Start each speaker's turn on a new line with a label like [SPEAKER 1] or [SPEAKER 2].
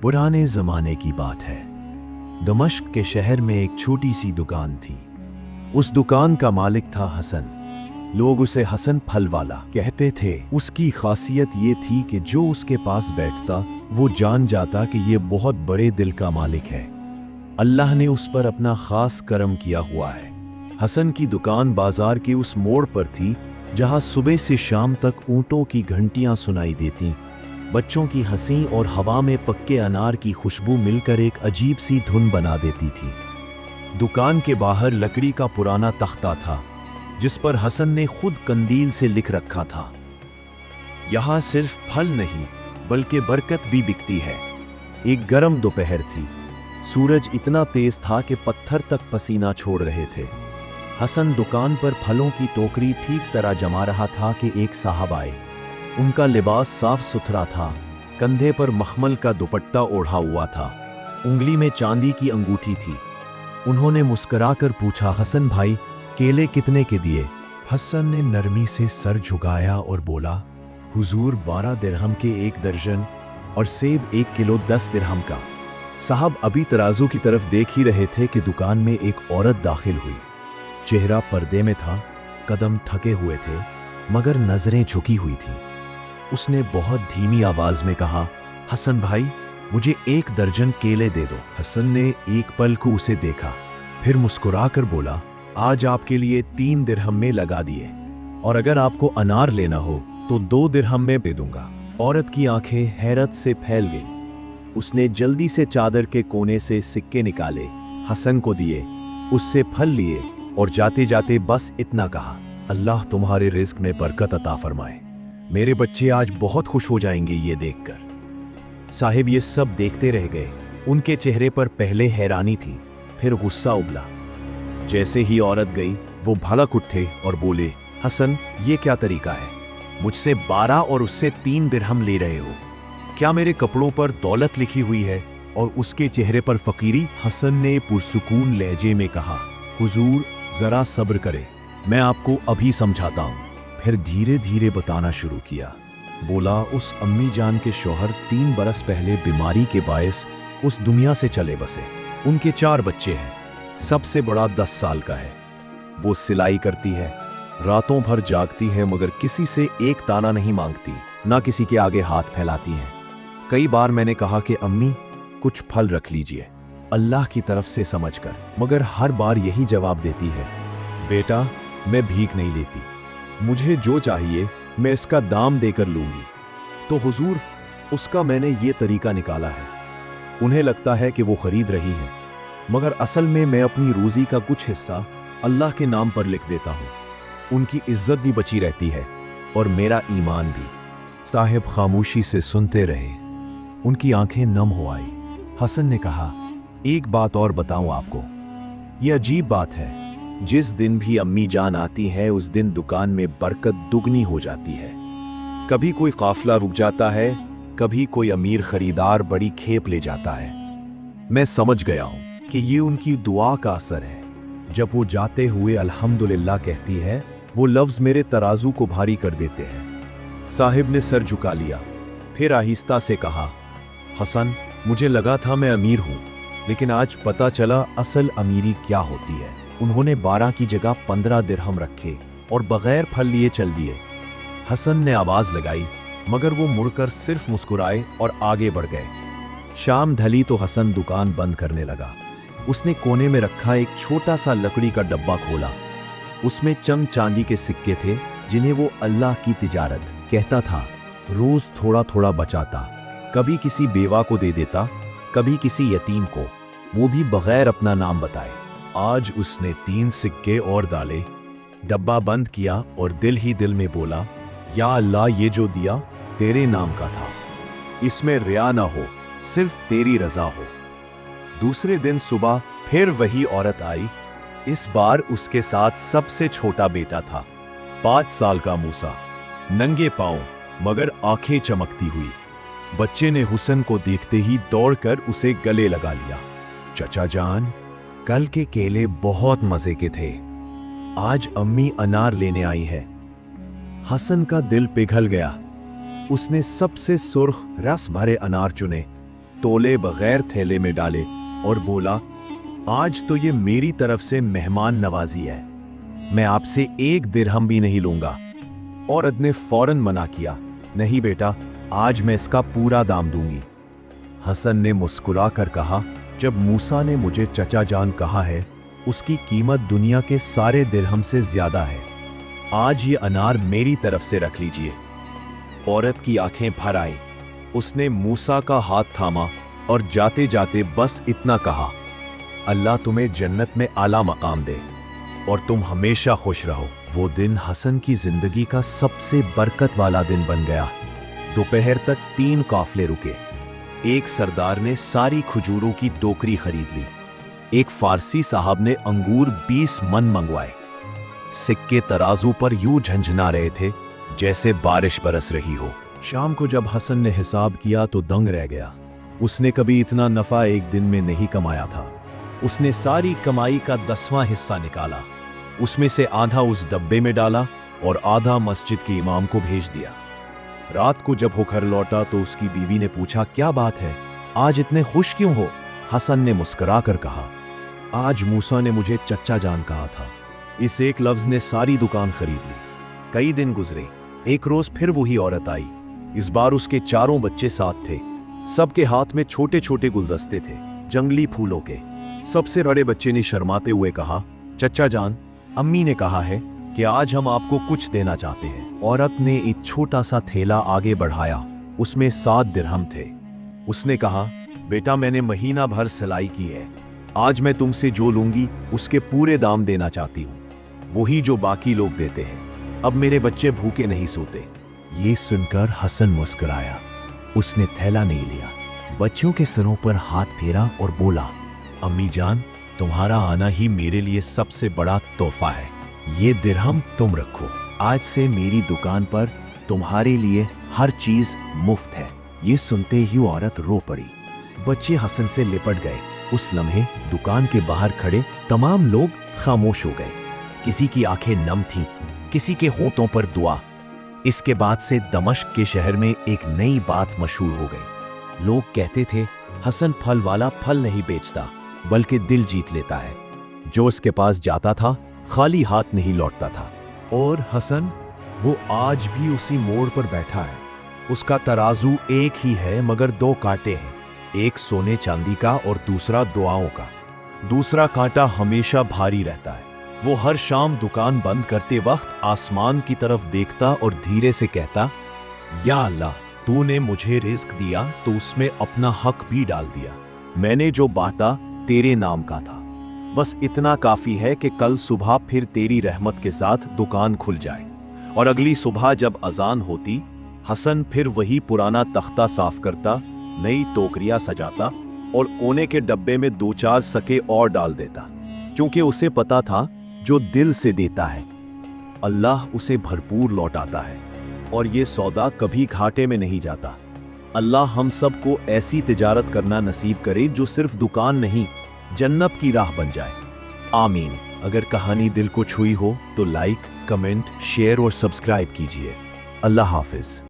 [SPEAKER 1] पुराने जमाने की बात है। दमिश्क के शहर में एक छोटी सी दुकान थी। उस दुकान का मालिक था हसन। लोग उसे हसन फल वाला कहते थे। उसकी खासियत ये थी कि जो उसके पास बैठता वो जान जाता कि ये बहुत बड़े दिल का मालिक है। अल्लाह ने उस पर अपना खास करम किया हुआ है। हसन की दुकान बाजार के उस मोड़ पर थी जहां सुबह से शाम तक ऊंटों की घंटियां सुनाई देती, बच्चों की हंसी और हवा में पक्के अनार की खुशबू मिलकर एक अजीब सी धुन बना देती थी। दुकान के बाहर लकड़ी का पुराना तख्ता था जिस पर हसन ने खुद कंदील से लिख रखा था, यहाँ सिर्फ फल नहीं बल्कि बरकत भी बिकती है। एक गर्म दोपहर थी। सूरज इतना तेज था कि पत्थर तक पसीना छोड़ रहे थे। हसन दुकान पर फलों की टोकरी ठीक तरह जमा रहा था कि एक साहब आए। उनका लिबास साफ सुथरा था, कंधे पर मखमल का दुपट्टा ओढ़ा हुआ था, उंगली में चांदी की अंगूठी थी। उन्होंने मुस्कुराकर पूछा, हसन भाई, केले कितने के दिए? हसन ने नरमी से सर झुकाया और बोला, हुजूर 12 दिरहम के 1 दर्जन और सेब 1 किलो 10 दिरहम का। साहब अभी तराजू की तरफ देख ही रहे थे कि दुकान में एक औरत दाखिल हुई। चेहरा पर्दे में था, कदम थके हुए थे मगर नजरें झुकी हुई थी। उसने बहुत धीमी आवाज में कहा, हसन भाई, मुझे 1 दर्जन केले दे दो। हसन ने एक पल को उसे देखा, फिर मुस्कुराकर बोला, आज आपके लिए 3 दिरहम में लगा दिए, और अगर आपको अनार लेना हो तो 2 दिरहम में दे दूंगा। औरत की आंखें हैरत से फैल गई। उसने जल्दी से चादर के कोने से सिक्के निकाले, हसन को दिए, उससे फल लिए और जाते जाते बस इतना कहा, अल्लाह तुम्हारे रिज्क में बरकत अता फरमाए। मेरे बच्चे आज बहुत खुश हो जाएंगे ये देखकर। साहिब ये सब देखते रह गए। उनके चेहरे पर पहले हैरानी थी, फिर गुस्सा उबला। जैसे ही औरत गई वो भड़क उठे और बोले, हसन, ये क्या तरीका है? मुझसे 12 और उससे 3 दिरहम ले रहे हो? क्या मेरे कपड़ों पर दौलत लिखी हुई है? और उसके चेहरे पर फकीरी। हसन ने पुरसुकून लहजे में कहा, हुजूर जरा सब्र करे, मैं आपको अभी समझाता हूँ। फिर धीरे धीरे बताना शुरू किया। बोला, उस अम्मी जान के शौहर 3 बरस पहले बीमारी के बायस उस दुनिया से चले बसे। उनके 4 बच्चे हैं, सबसे बड़ा 10 साल का है। वो सिलाई करती है, रातों भर जागती है मगर किसी से एक ताना नहीं मांगती, ना किसी के आगे हाथ फैलाती है। कई बार मैंने कहा कि अम्मी कुछ फल रख लीजिए अल्लाह की तरफ से समझकर, मगर हर बार यही जवाब देती है, बेटा मैं भीख नहीं लेती, मुझे जो चाहिए मैं इसका दाम देकर लूंगी। तो हुजूर उसका मैंने ये तरीका निकाला है। उन्हें लगता है कि वो खरीद रही हैं, मगर असल में मैं अपनी रोजी का कुछ हिस्सा अल्लाह के नाम पर लिख देता हूँ। उनकी इज्जत भी बची रहती है और मेरा ईमान भी। साहिब खामोशी से सुनते रहे, उनकी आंखें नम हो आई। हसन ने कहा, एक बात और बताऊं आपको, यह अजीब बात है, जिस दिन भी अम्मी जान आती है उस दिन दुकान में बरकत दुगनी हो जाती है। कभी कोई काफिला रुक जाता है, कभी कोई अमीर खरीदार बड़ी खेप ले जाता है। मैं समझ गया हूं कि ये उनकी दुआ का असर है। जब वो जाते हुए अल्हम्दुलिल्लाह कहती है, वो लफ्ज मेरे तराजू को भारी कर देते हैं। साहिब ने सर झुका लिया, फिर आहिस्ता से कहा, हसन, मुझे लगा था मैं अमीर हूं, लेकिन आज पता चला असल अमीरी क्या होती है। उन्होंने 12 की जगह 15 दिरहम रखे और बगैर फल लिए चल दिए। हसन ने आवाज लगाई, मगर वो मुड़कर सिर्फ मुस्कुराए और आगे बढ़ गए। शाम ढली तो हसन दुकान बंद करने लगा। उसने कोने में रखा एक छोटा सा लकड़ी का डब्बा खोला। उसमें चंद चांदी के सिक्के थे जिन्हें वो अल्लाह की तिजारत कहता था। रोज थोड़ा थोड़ा बचाता, कभी किसी बेवा को दे देता, कभी किसी यतीम को, वो भी बगैर अपना नाम बताए। आज उसने 3 सिक्के और डाले, डब्बा बंद किया और दिल ही दिल में बोला, या अल्लाह, ये जो दिया तेरे नाम का था, इसमें रिया ना हो, सिर्फ तेरी रजा हो। दूसरे दिन सुबह फिर वही औरत आई। इस बार उसके साथ सबसे छोटा बेटा था, 5 साल का मूसा, नंगे पांव मगर आंखें चमकती हुई। बच्चे ने हुसन को देखते ही दौड़कर उसे गले लगा लिया। चचा जान, कल के केले बहुत मजे के थे, आज अम्मी अनार लेने आई है। हसन का दिल पिघल गया। उसने सबसे सुर्ख रस भरे अनार चुने तोले बगैर थैले में डाले और बोला, आज तो ये मेरी तरफ से मेहमान नवाजी है, मैं आपसे 1 दिरहम भी नहीं लूंगा। औरत ने फौरन मना किया, नहीं बेटा, आज मैं इसका पूरा दाम दूंगी। हसन ने मुस्कुरा कर कहा, जब मूसा ने मुझे चचा जान कहा है, उसकी कीमत दुनिया के सारे दिरहम से ज्यादा है। आज ये अनार मेरी तरफ से रख लीजिए। औरत की आंखें भर आई। उसने मूसा का हाथ थामा और जाते जाते बस इतना कहा, अल्लाह तुम्हें जन्नत में आला मकाम दे और तुम हमेशा खुश रहो। वो दिन हसन की जिंदगी का सबसे बरकत वाला दिन बन गया। दोपहर तक 3 काफले रुके। एक सरदार ने सारी खजूरों की टोकरी खरीद ली। एक फारसी साहब ने अंगूर 20 मन मंगवाए। सिक्के तराजू पर यूं झंझना रहे थे जैसे बारिश बरस रही हो। शाम को जब हसन ने हिसाब किया तो दंग रह गया। उसने कभी इतना नफा एक दिन में नहीं कमाया था। उसने सारी कमाई का 10वां हिस्सा निकाला। उसमें से आधा उस डब्बे में डाला और आधा मस्जिद के इमाम को भेज दिया। रात को जब वो घर लौटा तो उसकी बीवी ने पूछा, क्या बात है, आज इतने खुश क्यों हो? हसन ने मुस्कुरा कर कहा, आज मूसा ने मुझे चच्चा जान कहा था। इस एक लफ्ज ने सारी दुकान खरीद ली। कई दिन गुजरे। एक रोज फिर वही औरत आई। इस बार उसके 4 बच्चे साथ थे। सबके हाथ में छोटे छोटे गुलदस्ते थे, जंगली फूलों के। सबसे बड़े बच्चे ने शर्माते हुए कहा, चच्चा जान, अम्मी ने कहा है कि आज हम आपको कुछ देना चाहते हैं। औरत ने एक छोटा सा थैला आगे बढ़ाया। उसमें 7 दिरहम थे। उसने कहा, बेटा, मैंने महीना भर सिलाई की है। आज मैं तुमसे जो लूंगी उसके पूरे दाम देना चाहती हूँ, वही जो बाकी लोग देते हैं। अब मेरे बच्चे भूखे नहीं सोते। ये सुनकर हसन मुस्कुराया। उसने थैला नहीं लिया, बच्चों के सरों पर हाथ फेरा और बोला, अम्मी जान, तुम्हारा आना ही मेरे लिए सबसे बड़ा तोहफा है। ये दिरहम तुम रखो। आज से मेरी दुकान पर तुम्हारे लिए हर चीज मुफ्त है। ये सुनते ही औरत रो पड़ी। बच्चे हसन से लिपट गए। उस लम्हे दुकान के बाहर खड़े तमाम लोग खामोश हो गए। किसी की आंखें नम थीं, किसी के होठों पर दुआ। इसके बाद से दमिश्क के शहर में एक नई बात मशहूर हो गई। लोग कहते थे, हसन फल वाला फल नहीं बेचता बल्कि दिल जीत लेता है। जो उसके पास जाता था खाली हाथ नहीं लौटता था। और हसन, वो आज भी उसी मोड़ पर बैठा है। उसका तराजू एक ही है मगर 2 कांटे हैं, एक सोने चांदी का और दूसरा दुआओं का। दूसरा कांटा हमेशा भारी रहता है। वो हर शाम दुकान बंद करते वक्त आसमान की तरफ देखता और धीरे से कहता, या अल्लाह, तूने मुझे रिस्क दिया तो उसमें अपना हक भी डाल दिया। मैंने जो बांटा तेरे नाम का था। बस इतना काफी है कि कल सुबह फिर तेरी रहमत के साथ दुकान खुल जाए। और अगली सुबह जब अजान होती, हसन फिर वही पुराना तख्ता साफ करता, नई टोकरियां सजाता और कोने के डब्बे में 2-4 सके और डाल देता, क्योंकि उसे पता था जो दिल से देता है अल्लाह उसे भरपूर लौटाता है और ये सौदा कभी घाटे में नहीं जाता। अल्लाह हम सबको ऐसी तिजारत करना नसीब करे जो सिर्फ दुकान नहीं, जन्नत की राह बन जाए। आमीन। अगर कहानी दिल को छुई हो तो लाइक, कमेंट, शेयर और सब्सक्राइब कीजिए। अल्लाह हाफिज।